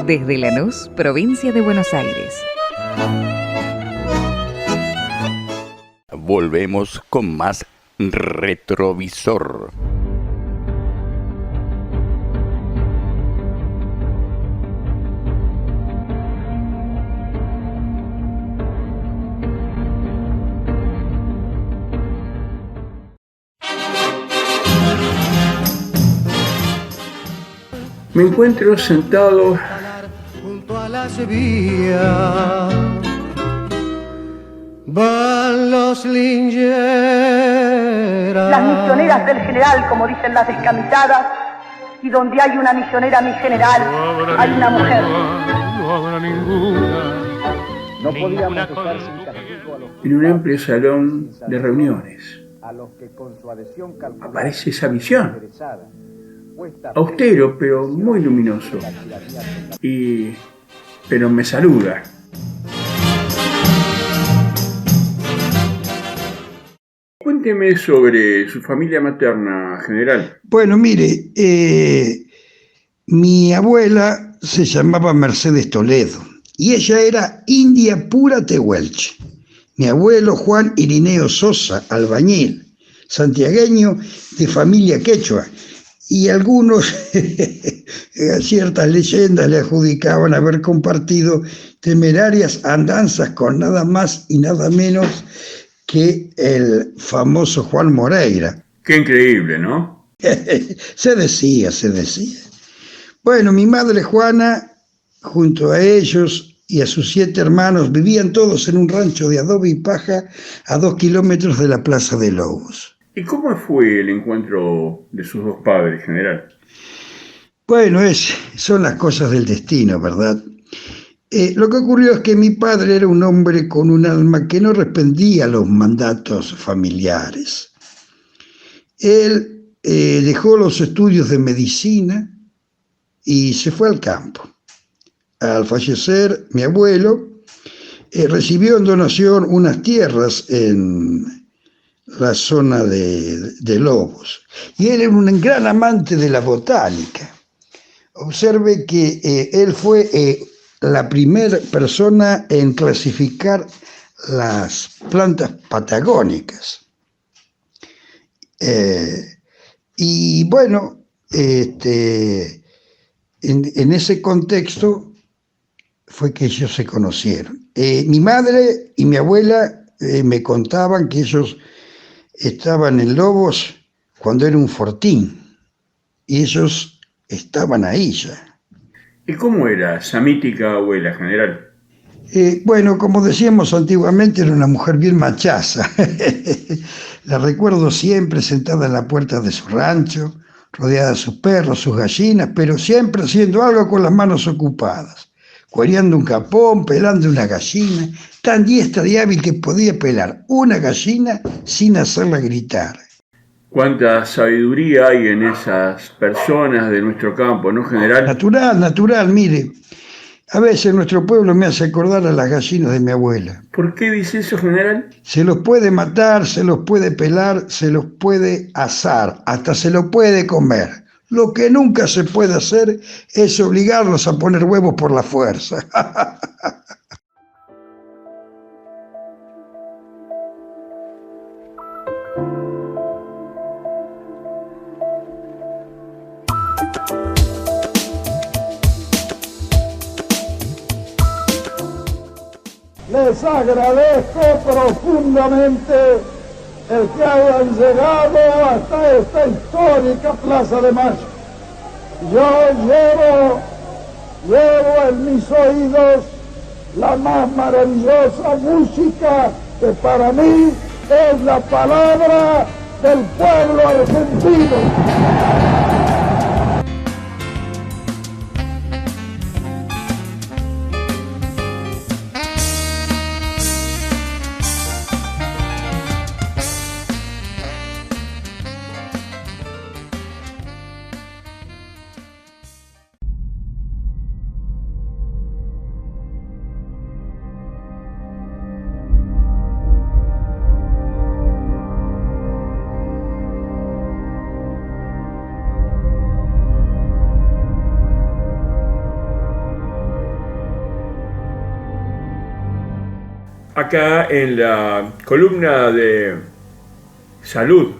Desde Lanús, provincia de Buenos Aires. Volvemos con más Retrovisor. Me encuentro sentado junto a la Sevilla. Van los lingeras. Las misioneras del general, como dicen las descamisadas, y donde hay una misionera, mi general, hay una mujer. No habrá ninguna. No podíamos estar sin castigo a los en un amplio salón de reuniones. a los que con su adhesión calculada Aparece esa visión, interesada, puesta austero pero muy luminoso, pero me saluda. Cuénteme sobre su familia materna, general. Bueno, mire, mi abuela se llamaba Mercedes Toledo y ella era india pura tehuelche. Mi abuelo Juan Irineo Sosa, albañil, santiagueño de familia quechua, y algunos ciertas leyendas le adjudicaban haber compartido temerarias andanzas con nada más y nada menos que el famoso Juan Moreira. Qué increíble, ¿no? Se decía. Bueno, mi madre Juana, junto a ellos y a sus 7 hermanos, vivían todos en un rancho de adobe y paja a 2 kilómetros de la Plaza de Lobos. ¿Y cómo fue el encuentro de sus dos padres, general? Bueno, son las cosas del destino, ¿verdad? Lo que ocurrió es que mi padre era un hombre con un alma que no respondía a los mandatos familiares. Él dejó los estudios de medicina y se fue al campo. Al fallecer mi abuelo, recibió en donación unas tierras en la zona de Lobos. Y él era un gran amante de la botánica. Observe que él fue la primera persona en clasificar las plantas patagónicas. Y bueno, en ese contexto fue que ellos se conocieron. Mi madre y mi abuela me contaban que ellos estaban en Lobos cuando era un fortín, y ellos estaban ahí ya. ¿Y cómo era esa mítica abuela, general? Bueno, como decíamos antiguamente, era una mujer bien machaza. La recuerdo siempre sentada en la puerta de su rancho, rodeada de sus perros, sus gallinas, pero siempre haciendo algo con las manos ocupadas. Cuereando un capón, pelando una gallina, tan diestra y hábil que podía pelar una gallina sin hacerla gritar. Cuánta sabiduría hay en esas personas de nuestro campo, ¿no, general? Natural, mire. A veces nuestro pueblo me hace acordar a las gallinas de mi abuela. ¿Por qué dice eso, general? Se los puede matar, se los puede pelar, se los puede asar, hasta se los puede comer. Lo que nunca se puede hacer es obligarlos a poner huevos por la fuerza. Les agradezco profundamente el que hayan llegado hasta esta histórica Plaza de Mayo. Yo llevo en mis oídos la más maravillosa música que para mí es la palabra del pueblo argentino. Acá en la columna de salud,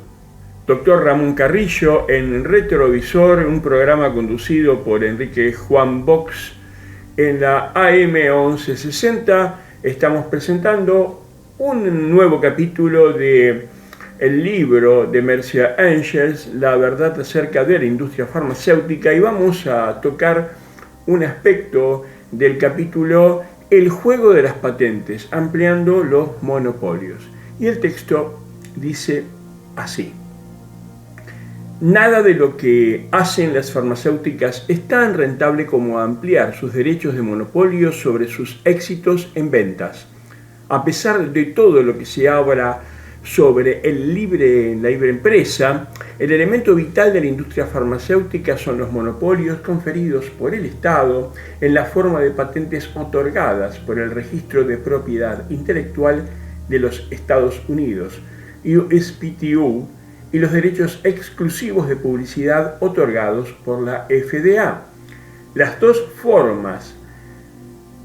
doctor Ramón Carrillo en Retrovisor, un programa conducido por Enrique Juan Box en la AM 1160. Estamos presentando un nuevo capítulo de el libro de Mercia Ángels, La verdad acerca de la industria farmacéutica, y vamos a tocar un aspecto del capítulo El juego de las patentes, ampliando los monopolios. Y el texto dice así: nada de lo que hacen las farmacéuticas es tan rentable como ampliar sus derechos de monopolio sobre sus éxitos en ventas. A pesar de todo lo que se habla sobre la libre empresa, el elemento vital de la industria farmacéutica son los monopolios conferidos por el Estado en la forma de patentes otorgadas por el Registro de Propiedad Intelectual de los Estados Unidos, USPTO, y los derechos exclusivos de publicidad otorgados por la FDA. Las dos formas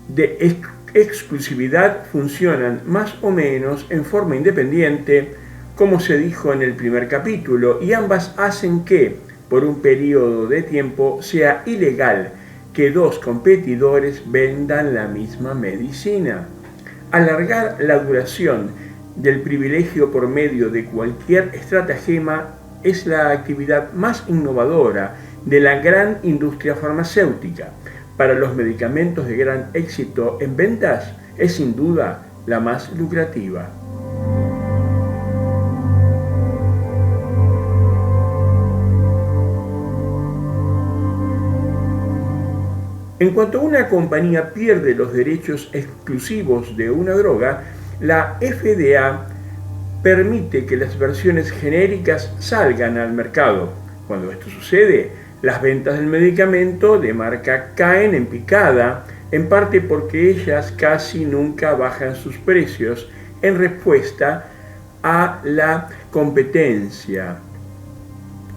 de exclusividad funcionan más o menos en forma independiente, como se dijo en el primer capítulo, y ambas hacen que, por un periodo de tiempo, sea ilegal que dos competidores vendan la misma medicina. Alargar la duración del privilegio por medio de cualquier estratagema es la actividad más innovadora de la gran industria farmacéutica. Para los medicamentos de gran éxito en ventas, es sin duda la más lucrativa. En cuanto una compañía pierde los derechos exclusivos de una droga, la FDA permite que las versiones genéricas salgan al mercado. Cuando esto sucede, las ventas del medicamento de marca caen en picada, en parte porque ellas casi nunca bajan sus precios en respuesta a la competencia.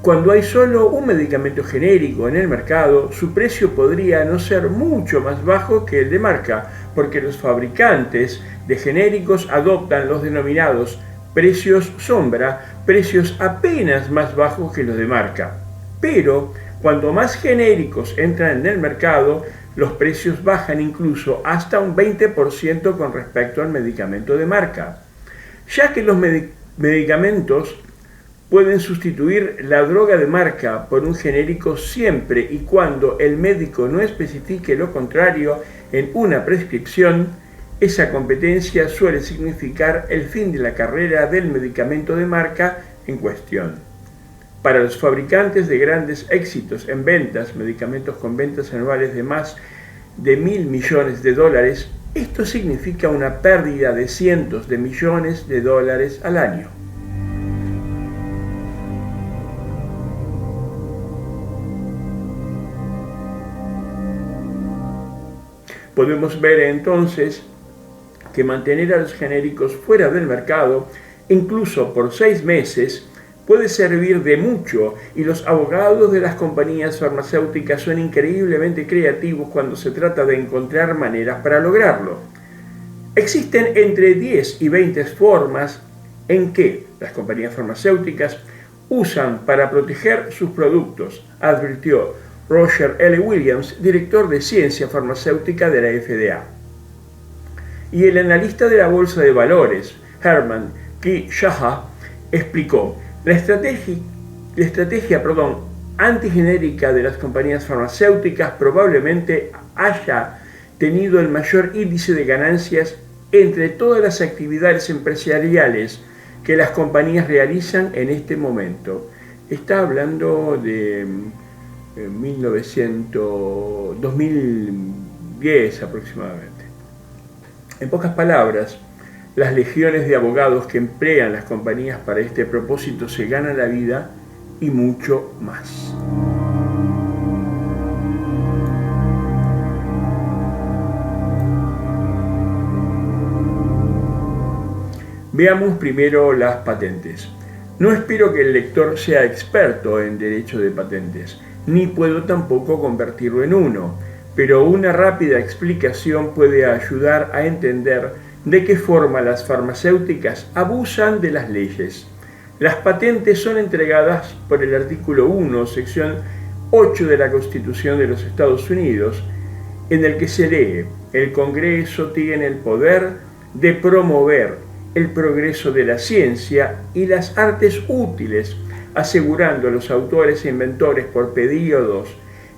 Cuando hay solo un medicamento genérico en el mercado, su precio podría no ser mucho más bajo que el de marca, porque los fabricantes de genéricos adoptan los denominados precios sombra, precios apenas más bajos que los de marca. Pero cuando más genéricos entran en el mercado, los precios bajan incluso hasta un 20% con respecto al medicamento de marca. Ya que los medicamentos pueden sustituir la droga de marca por un genérico siempre y cuando el médico no especifique lo contrario en una prescripción, esa competencia suele significar el fin de la carrera del medicamento de marca en cuestión. Para los fabricantes de grandes éxitos en ventas, medicamentos con ventas anuales de más de $1.000 millones, esto significa una pérdida de cientos de millones de dólares al año. Podemos ver entonces que mantener a los genéricos fuera del mercado, incluso por 6 meses, puede servir de mucho, y los abogados de las compañías farmacéuticas son increíblemente creativos cuando se trata de encontrar maneras para lograrlo. Existen entre 10 y 20 formas en que las compañías farmacéuticas usan para proteger sus productos, advirtió Roger L. Williams, director de ciencia farmacéutica de la FDA. Y el analista de la bolsa de valores, Herman K. Shah, explicó: La estrategia antigenérica de las compañías farmacéuticas probablemente haya tenido el mayor índice de ganancias entre todas las actividades empresariales que las compañías realizan en este momento. Está hablando de 2010 aproximadamente. En pocas palabras, las legiones de abogados que emplean las compañías para este propósito se ganan la vida y mucho más. Veamos primero las patentes. No espero que el lector sea experto en derecho de patentes, ni puedo tampoco convertirlo en uno, pero una rápida explicación puede ayudar a entender de qué forma las farmacéuticas abusan de las leyes. Las patentes son entregadas por el artículo 1, sección 8 de la Constitución de los Estados Unidos, en el que se lee: el Congreso tiene el poder de promover el progreso de la ciencia y las artes útiles, asegurando a los autores e inventores por periodos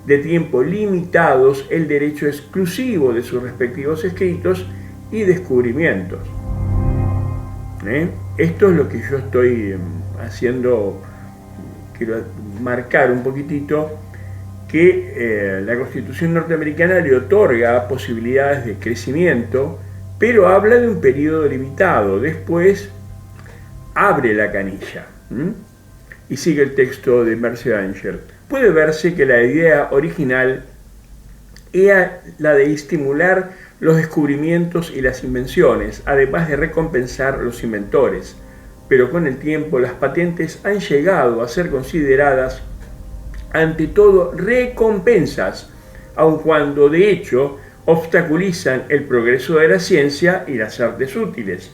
de tiempo limitados el derecho exclusivo de sus respectivos escritos y descubrimientos. Esto es lo que yo estoy haciendo. Quiero marcar un poquitito que la Constitución norteamericana le otorga posibilidades de crecimiento, pero habla de un periodo limitado. Después abre la canilla. Y sigue el texto de Mercer Angel. Puede verse que la idea original era la de estimular los descubrimientos y las invenciones, además de recompensar a los inventores. Pero con el tiempo las patentes han llegado a ser consideradas ante todo recompensas, aun cuando de hecho obstaculizan el progreso de la ciencia y las artes útiles.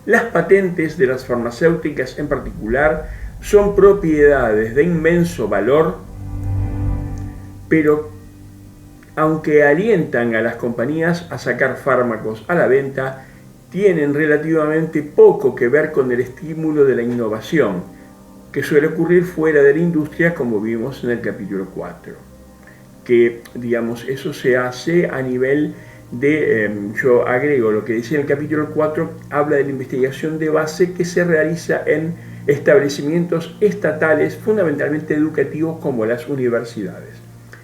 Las patentes de las farmacéuticas en particular son propiedades de inmenso valor, pero aunque alientan a las compañías a sacar fármacos a la venta, tienen relativamente poco que ver con el estímulo de la innovación, que suele ocurrir fuera de la industria, como vimos en el capítulo 4. Que, digamos, eso se hace a nivel de, yo agrego lo que decía en el capítulo 4, habla de la investigación de base que se realiza en establecimientos estatales, fundamentalmente educativos, como las universidades.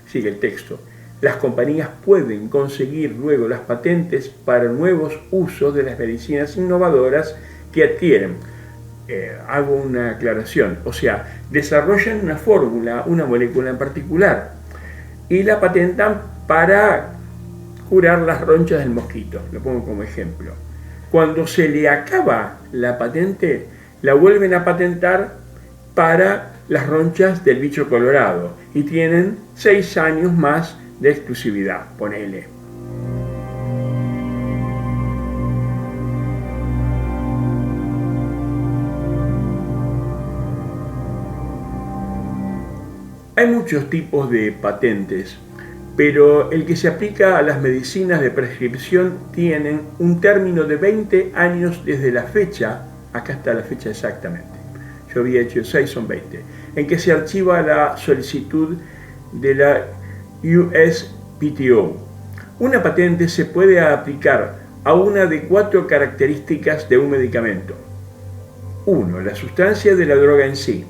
Sigue el texto. Las compañías pueden conseguir luego las patentes para nuevos usos de las medicinas innovadoras que adquieren. Hago una aclaración, o sea, desarrollan una fórmula, una molécula en particular, y la patentan para curar las ronchas del mosquito. Lo pongo como ejemplo. Cuando se le acaba la patente, la vuelven a patentar para las ronchas del bicho colorado y tienen 6 años más de exclusividad, ponele. Hay muchos tipos de patentes, pero el que se aplica a las medicinas de prescripción tienen un término de 20 años desde la fecha, acá está la fecha exactamente, yo había hecho 6, son 20, en que se archiva la solicitud de la USPTO. Una patente se puede aplicar a una de 4 características de un medicamento. 1. La sustancia de la droga en sí.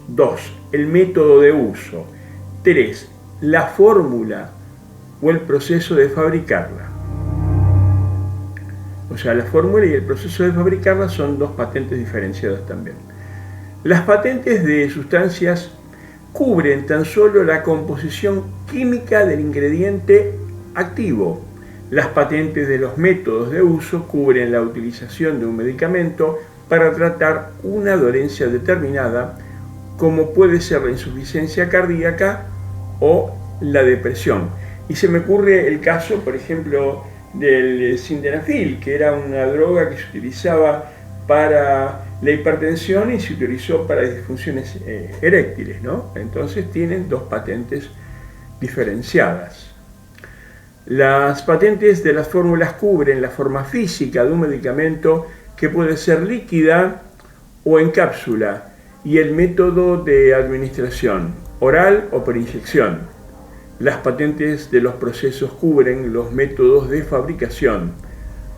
2. El método de uso. 3. La fórmula o el proceso de fabricarla. O sea, la fórmula y el proceso de fabricarla son 2 patentes diferenciadas también. Las patentes de sustancias cubren tan solo la composición química del ingrediente activo. Las patentes de los métodos de uso cubren la utilización de un medicamento para tratar una dolencia determinada, como puede ser la insuficiencia cardíaca o la depresión. Y se me ocurre el caso, por ejemplo, del sildenafil, que era una droga que se utilizaba para la hipertensión y se utilizó para disfunciones eréctiles, ¿no? Entonces tienen 2 patentes diferenciadas. Las patentes de las fórmulas cubren la forma física de un medicamento, que puede ser líquida o en cápsula, y el método de administración, oral o por inyección. Las patentes de los procesos cubren los métodos de fabricación.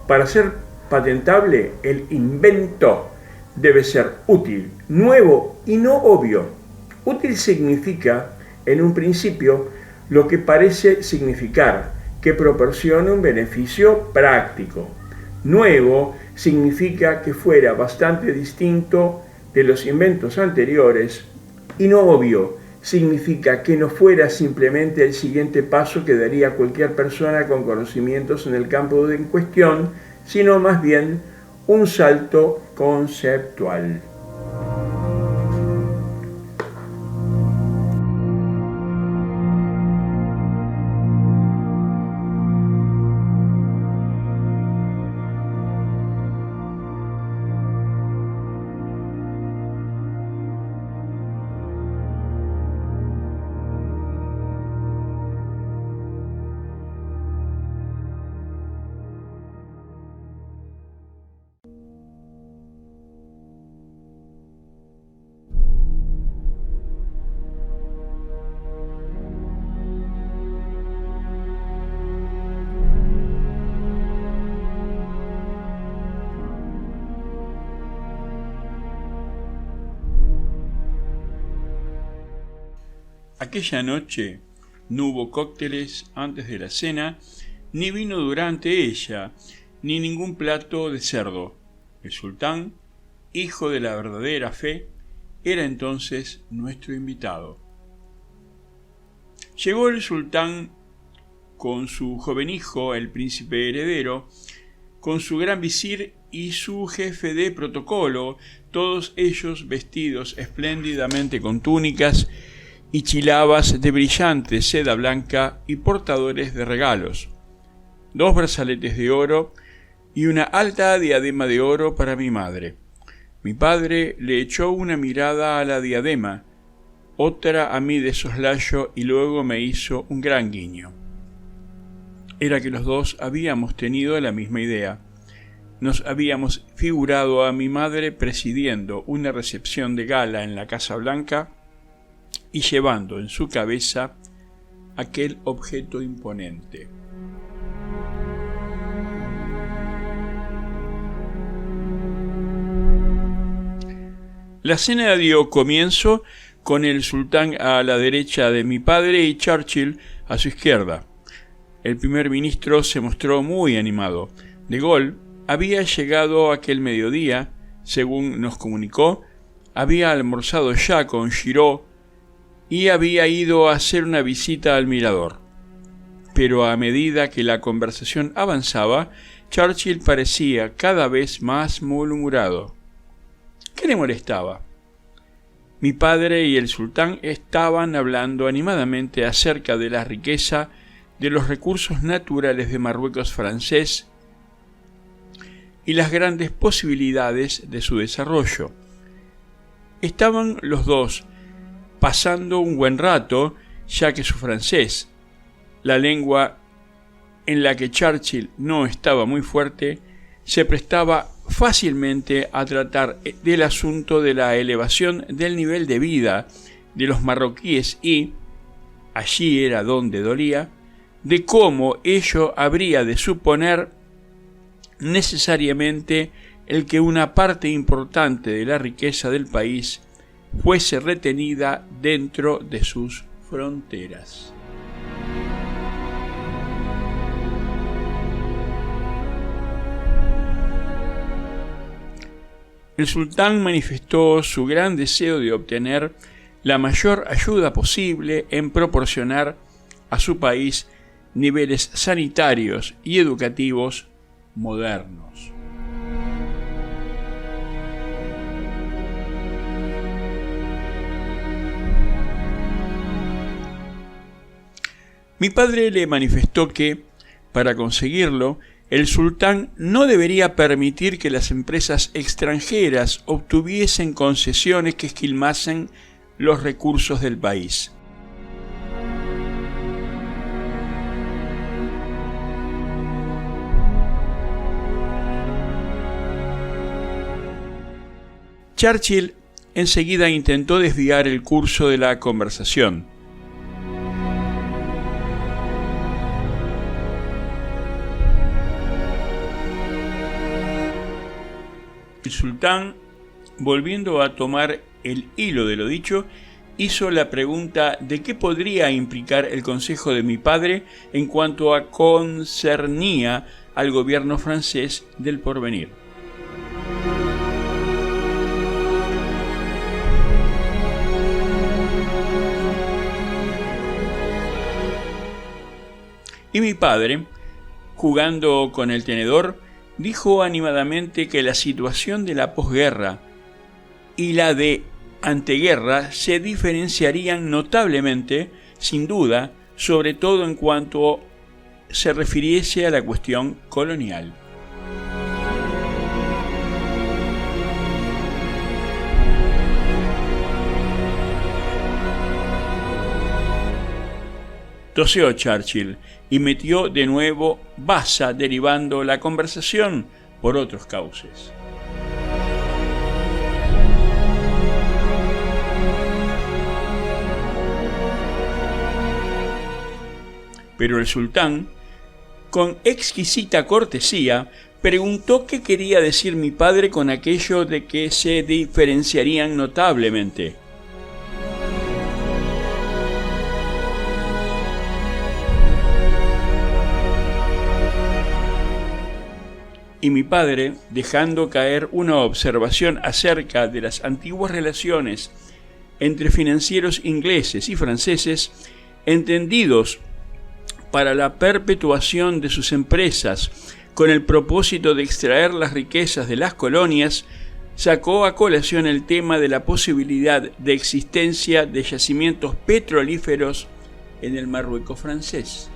Para ser patentable, el invento debe ser útil, nuevo y no obvio. Útil significa, en un principio, lo que parece significar, que proporciona un beneficio práctico. Nuevo significa que fuera bastante distinto de los inventos anteriores, y no obvio significa que no fuera simplemente el siguiente paso que daría cualquier persona con conocimientos en el campo en cuestión, sino más bien un salto conceptual. Aquella noche no hubo cócteles antes de la cena, ni vino durante ella, ni ningún plato de cerdo. El sultán, hijo de la verdadera fe, era entonces nuestro invitado. Llegó el sultán con su joven hijo, el príncipe heredero, con su gran visir y su jefe de protocolo, todos ellos vestidos espléndidamente con túnicas y chilabas de brillante seda blanca y portadores de regalos, 2 brazaletes de oro y una alta diadema de oro para mi madre. Mi padre le echó una mirada a la diadema, otra a mí de soslayo y luego me hizo un gran guiño. Era que los dos habíamos tenido la misma idea. Nos habíamos figurado a mi madre presidiendo una recepción de gala en la Casa Blanca y llevando en su cabeza aquel objeto imponente. La cena dio comienzo con el sultán a la derecha de mi padre y Churchill a su izquierda. El primer ministro se mostró muy animado. De Gaulle había llegado aquel mediodía, según nos comunicó, había almorzado ya con Giraud y había ido a hacer una visita al mirador. Pero a medida que la conversación avanzaba, Churchill parecía cada vez más malhumorado. ¿Qué le molestaba? Mi padre y el sultán estaban hablando animadamente acerca de la riqueza de los recursos naturales de Marruecos francés y las grandes posibilidades de su desarrollo. Estaban los dos pasando un buen rato, ya que su francés, la lengua en la que Churchill no estaba muy fuerte, se prestaba fácilmente a tratar del asunto de la elevación del nivel de vida de los marroquíes y, allí era donde dolía, de cómo ello habría de suponer necesariamente el que una parte importante de la riqueza del país fuese retenida dentro de sus fronteras. El sultán manifestó su gran deseo de obtener la mayor ayuda posible en proporcionar a su país niveles sanitarios y educativos modernos. Mi padre le manifestó que, para conseguirlo, el sultán no debería permitir que las empresas extranjeras obtuviesen concesiones que esquilmasen los recursos del país. Churchill enseguida intentó desviar el curso de la conversación. El sultán, volviendo a tomar el hilo de lo dicho, hizo la pregunta de qué podría implicar el consejo de mi padre en cuanto a concernía al gobierno francés del porvenir. Y mi padre, jugando con el tenedor, dijo animadamente que la situación de la posguerra y la de anteguerra se diferenciarían notablemente, sin duda, sobre todo en cuanto se refiriese a la cuestión colonial. Toseó Churchill y metió de nuevo baza, derivando la conversación por otros cauces. Pero el sultán, con exquisita cortesía, preguntó qué quería decir mi padre con aquello de que se diferenciarían notablemente. y mi padre, dejando caer una observación acerca de las antiguas relaciones entre financieros ingleses y franceses, entendidos para la perpetuación de sus empresas con el propósito de extraer las riquezas de las colonias, sacó a colación el tema de la posibilidad de existencia de yacimientos petrolíferos en el Marruecos francés.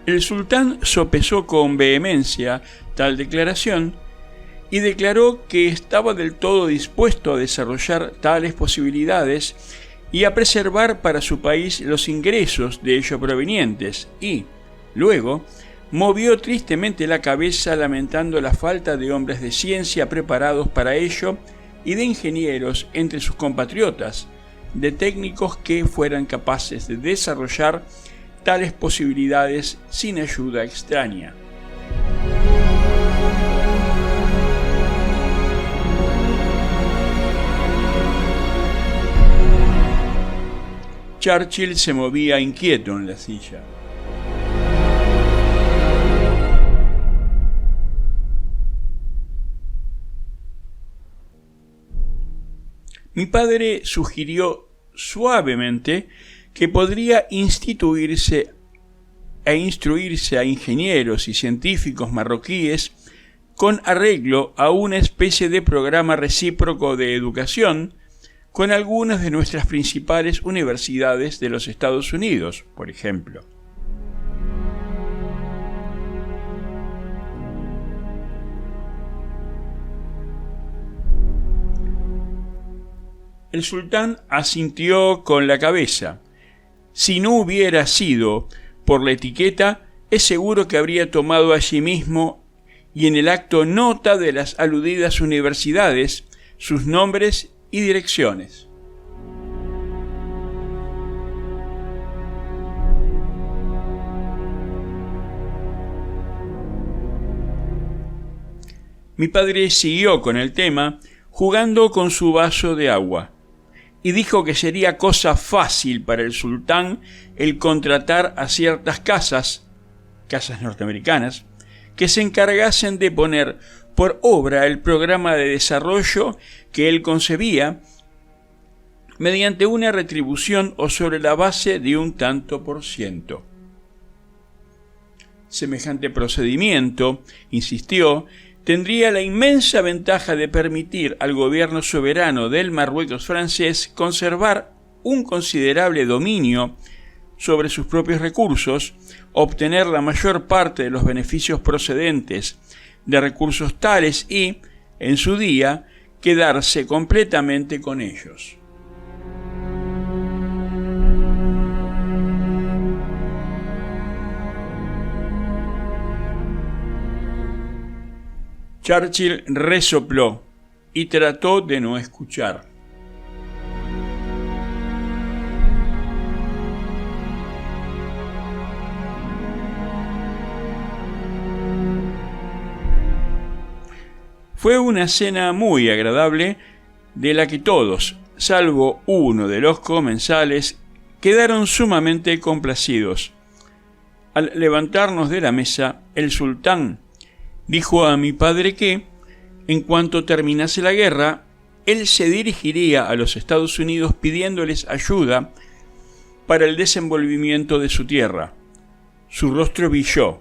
El sultán sopesó con vehemencia tal declaración y declaró que estaba del todo dispuesto a desarrollar tales posibilidades y a preservar para su país los ingresos de ello provenientes, y, luego, movió tristemente la cabeza lamentando la falta de hombres de ciencia preparados para ello y de ingenieros entre sus compatriotas, de técnicos que fueran capaces de desarrollar tales posibilidades sin ayuda extraña. Churchill se movía inquieto en la silla. Mi padre sugirió suavemente que podría instituirse e instruirse a ingenieros y científicos marroquíes con arreglo a una especie de programa recíproco de educación con algunas de nuestras principales universidades de los Estados Unidos, por ejemplo. El sultán asintió con la cabeza. Si no hubiera sido por la etiqueta, es seguro que habría tomado allí mismo y en el acto nota de las aludidas universidades, sus nombres y direcciones. Mi padre siguió con el tema, jugando con su vaso de agua, y dijo que sería cosa fácil para el sultán el contratar a ciertas casas norteamericanas, que se encargasen de poner por obra el programa de desarrollo que él concebía mediante una retribución o sobre la base de un tanto por ciento. Semejante procedimiento, insistió, tendría la inmensa ventaja de permitir al gobierno soberano del Marruecos francés conservar un considerable dominio sobre sus propios recursos, obtener la mayor parte de los beneficios procedentes de recursos tales y, en su día, quedarse completamente con ellos. Churchill resopló y trató de no escuchar. Fue una cena muy agradable, de la que todos, salvo uno de los comensales, quedaron sumamente complacidos. Al levantarnos de la mesa, el sultán dijo a mi padre que, en cuanto terminase la guerra, él se dirigiría a los Estados Unidos pidiéndoles ayuda para el desenvolvimiento de su tierra. Su rostro brilló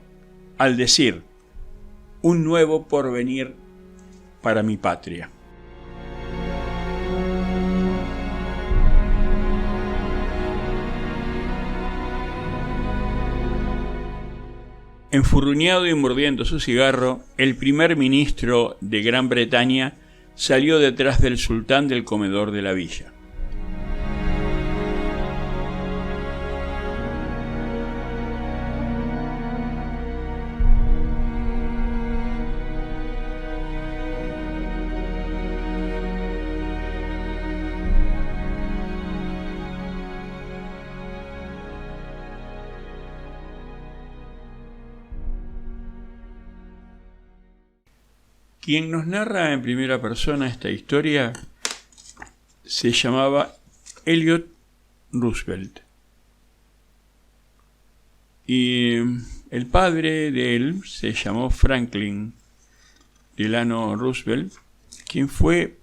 al decir: un nuevo porvenir para mi patria. Enfurruñado y mordiendo su cigarro, el primer ministro de Gran Bretaña salió detrás del sultán del comedor de la villa. Quien nos narra en primera persona esta historia se llamaba Elliot Roosevelt. Y el padre de él se llamó Franklin Delano Roosevelt, quien fue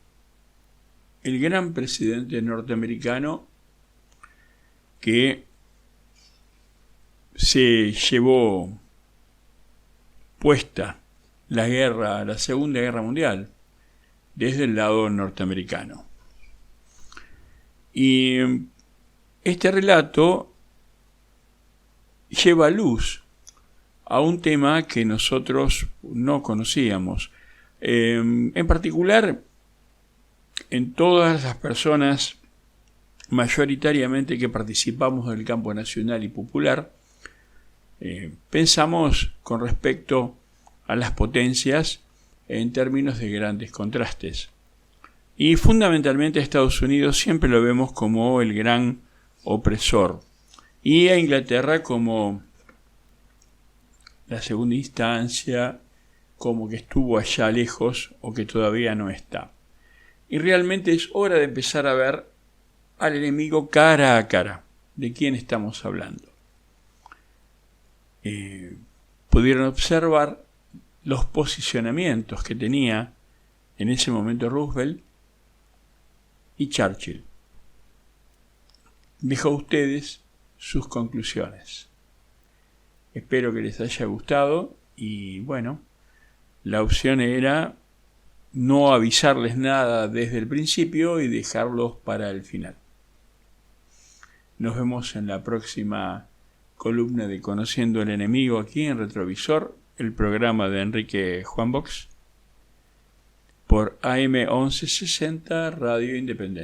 el gran presidente norteamericano que se llevó puesta la Segunda Guerra Mundial desde el lado norteamericano. Y este relato lleva luz a un tema que nosotros no conocíamos. En particular, en todas las personas mayoritariamente que participamos del campo nacional y popular, pensamos con respecto a las potencias en términos de grandes contrastes. Y fundamentalmente a Estados Unidos siempre lo vemos como el gran opresor, y a Inglaterra como la segunda instancia, como que estuvo allá lejos o que todavía no está. Y realmente es hora de empezar a ver al enemigo cara a cara. ¿De quién estamos hablando? Pudieron observar los posicionamientos que tenía en ese momento Roosevelt y Churchill. Dejo a ustedes sus conclusiones. Espero que les haya gustado y bueno, la opción era no avisarles nada desde el principio y dejarlos para el final. Nos vemos en la próxima columna de Conociendo al Enemigo aquí en Retrovisor, el programa de Enrique Juan Box por AM 1160 Radio Independencia.